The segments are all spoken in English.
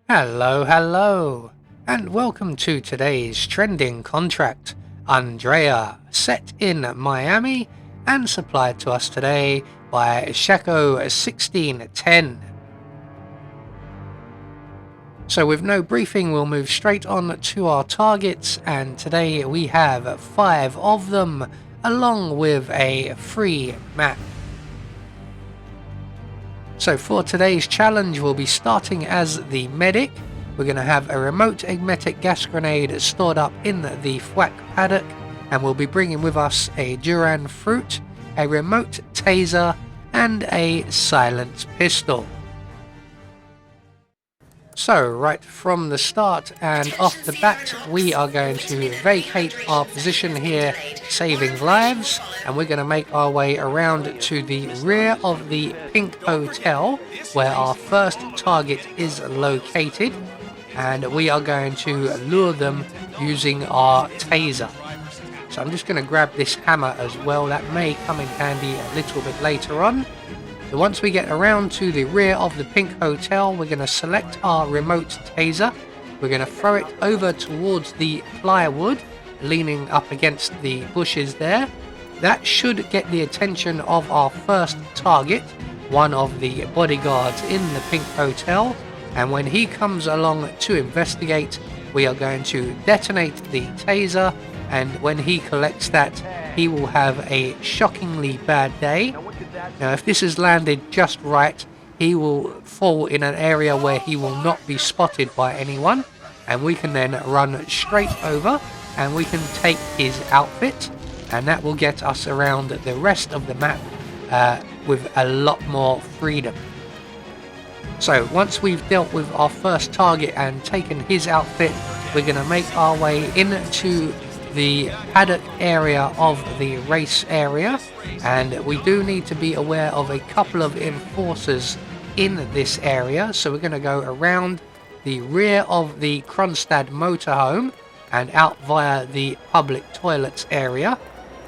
Hello, and welcome to today's trending contract, Andrea, set in Miami and supplied to us today by Shaco 1610. So with no briefing, we'll move straight on to our targets, and today we have 5 of them, along with a free map. So for today's challenge, we'll be starting as the medic. We're going to have a remote emetic gas grenade stored up in the thwack paddock, and we'll be bringing with us a Duran fruit, a remote taser, and a silent pistol. So right from the start and off the bat, we are going to vacate our position here, saving lives, and we're going to make our way around to the rear of the Pink Hotel where our first target is located, and we are going to lure them using our taser. So I'm just going to grab this hammer as well, that may come in handy a little bit later on. So once we get around to the rear of the Pink Hotel, we're going to select our remote taser. We're going to throw it over towards the plywood, leaning up against the bushes there. That should get the attention of our first target, one of the bodyguards in the Pink Hotel. And when he comes along to investigate, we are going to detonate the taser. And when he collects that, he will have a shockingly bad day. Now, if this is landed just right, he will fall in an area where he will not be spotted by anyone, and we can then run straight over and we can take his outfit, and that will get us around the rest of the map with a lot more freedom. So once we've dealt with our first target and taken his outfit, we're going to make our way into the paddock area of the race area, and we do need to be aware of a couple of enforcers in this area. So we're going to go around the rear of the Kronstadt motorhome and out via the public toilets area,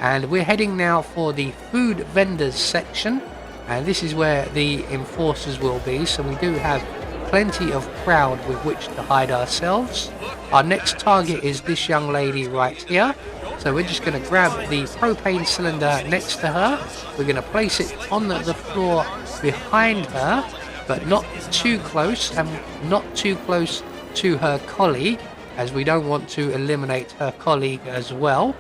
and we're heading now for the food vendors section, and this is where the enforcers will be. So we do have plenty of crowd with which to hide ourselves. Our next target is this young lady right here, so we're just going to grab the propane cylinder next to her. We're going to place it on the floor behind her, but not too close, and not too close to her colleague, as we don't want to eliminate her colleague as well.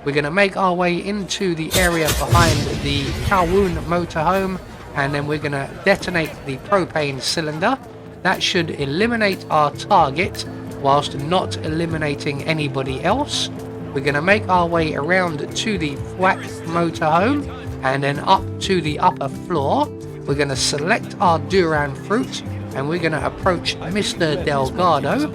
We're going to make our way into the area behind the Kowloon motorhome, and then we're going to detonate the propane cylinder. That should eliminate our target whilst not eliminating anybody else. We're going to make our way around to the thwack motorhome and then up to the upper floor. We're going to select our Duran fruit and we're going to approach Mr. Delgado,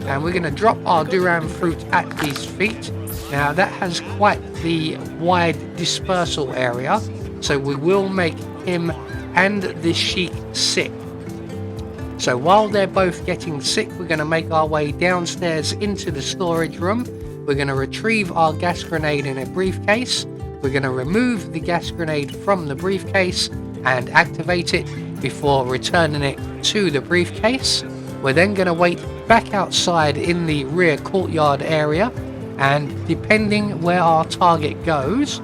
and we're going to drop our Duran fruit at his feet. Now that has quite the wide dispersal area, so we will make him and the Sheik sick. So while they're both getting sick, we're going to make our way downstairs into the storage room. We're going to retrieve our gas grenade in a briefcase. We're going to remove the gas grenade from the briefcase and activate it before returning it to the briefcase. We're then going to wait back outside in the rear courtyard area, and depending where our target goes,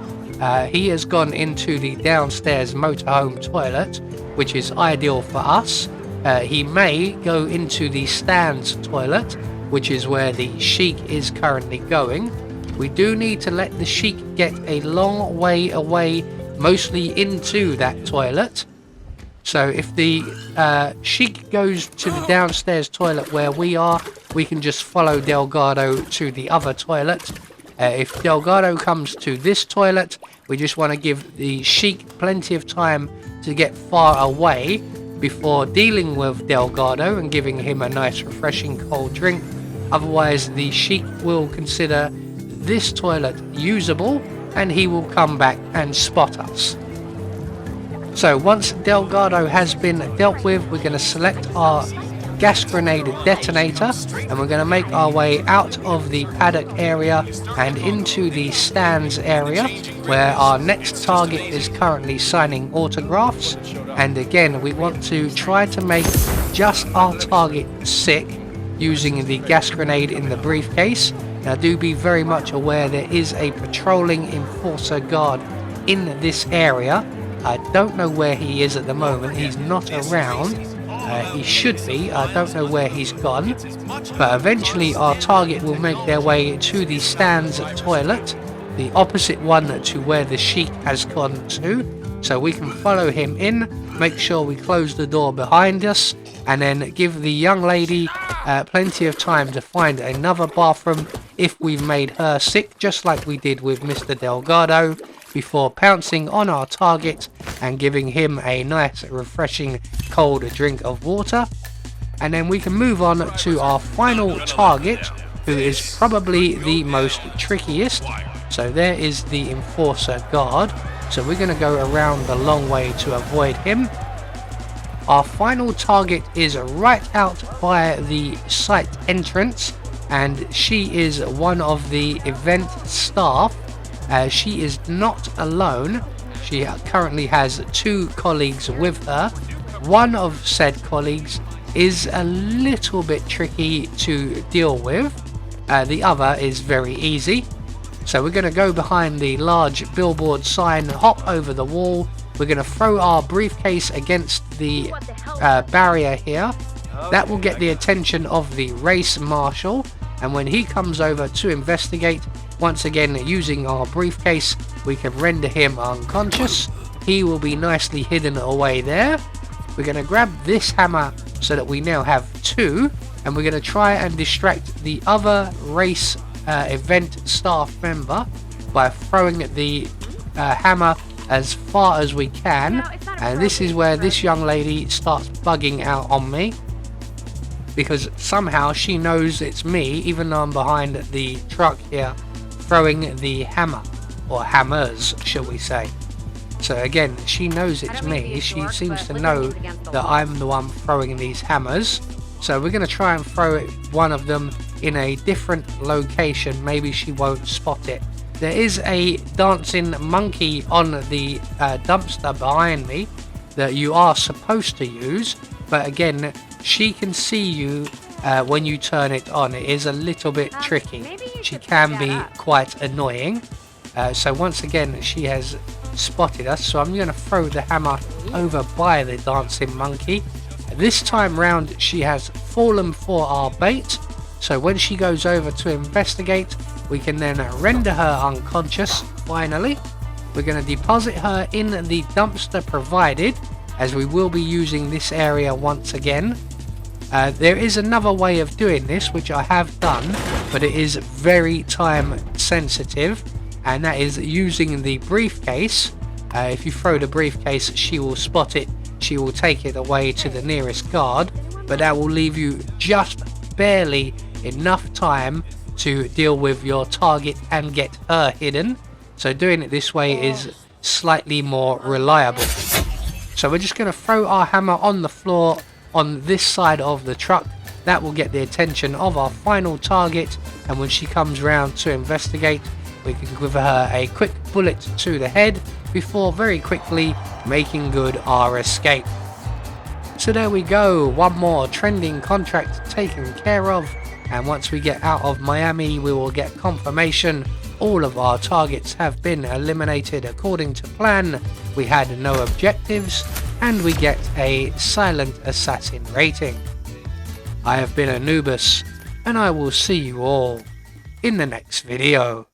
he has gone into the downstairs motorhome toilet, which is ideal for us. He may go into the stands toilet, which is where the Sheik is currently going. We do need to let the Sheik get a long way away, mostly into that toilet. So if the Sheik goes to the downstairs toilet where we are, we can just follow Delgado to the other toilet. If Delgado comes to this toilet, we just want to give the Sheik plenty of time to get far away before dealing with Delgado and giving him a nice refreshing cold drink. Otherwise the Sheik will consider this toilet usable and he will come back and spot us. So once Delgado has been dealt with, we're going to select our gas grenade detonator, and we're going to make our way out of the paddock area and into the stands area where our next target is currently signing autographs. And again, we want to try to make just our target sick using the gas grenade in the briefcase. Now do be very much aware there is a patrolling enforcer guard in this area. I don't know where he is at the moment. He's not around. He should be. I don't know where he's gone. But eventually our target will make their way to the stands toilet, the opposite one to where the Sheik has gone to. So we can follow him in, make sure we close the door behind us, and then give the young lady plenty of time to find another bathroom if we've made her sick, just like we did with Mr. Delgado, before pouncing on our target and giving him a nice refreshing cold drink of water. And then we can move on to our final target, who is probably the most trickiest. So there is the enforcer guard. So we're going to go around the long way to avoid him. Our final target is right out by the site entrance, and she is one of the event staff. She is not alone. She currently has 2 colleagues with her. One of said colleagues is a little bit tricky to deal with. The other is very easy. So we're going to go behind the large billboard sign, hop over the wall. We're going to throw our briefcase against the barrier here. That will get the attention of the race marshal, and when he comes over to investigate, once again using our briefcase, we can render him unconscious. He will be nicely hidden away there. We're going to grab this hammer so that we now have 2, and we're going to try and distract the other race event staff member by throwing the hammer as far as we can. And this is where this young lady starts bugging out on me, because somehow she knows it's me, even though I'm behind the truck here throwing the hammer, or hammers shall we say. So again, she knows it's me. She seems to know that I'm the one throwing these hammers. So we're going to try and throw one of them in a different location. Maybe she won't spot it. There is a dancing monkey on the dumpster behind me that you are supposed to use, but again, she can see you when you turn it on. It is a little bit tricky. She can be quite annoying. So once again, she has spotted us, so I'm going to throw the hammer over by the dancing monkey. This time round, she has fallen for our bait, so when she goes over to investigate, we can then render her unconscious. Finally, we're going to deposit her in the dumpster provided, as we will be using this area once again. There is another way of doing this, which I have done, but it is very time sensitive, and that is using the briefcase. If you throw the briefcase, she will spot it. She will take it away to the nearest guard, but that will leave you just barely enough time to deal with your target and get her hidden. So doing it this way is slightly more reliable. So we're just going to throw our hammer on the floor on this side of the truck. That will get the attention of our final target, and when she comes round to investigate, we can give her a quick bullet to the head before very quickly making good our escape. So there we go, one more trending contract taken care of, and once we get out of Miami, we will get confirmation all of our targets have been eliminated according to plan. We had no objectives, and we get a silent assassin rating. I have been Anubis, and I will see you all in the next video.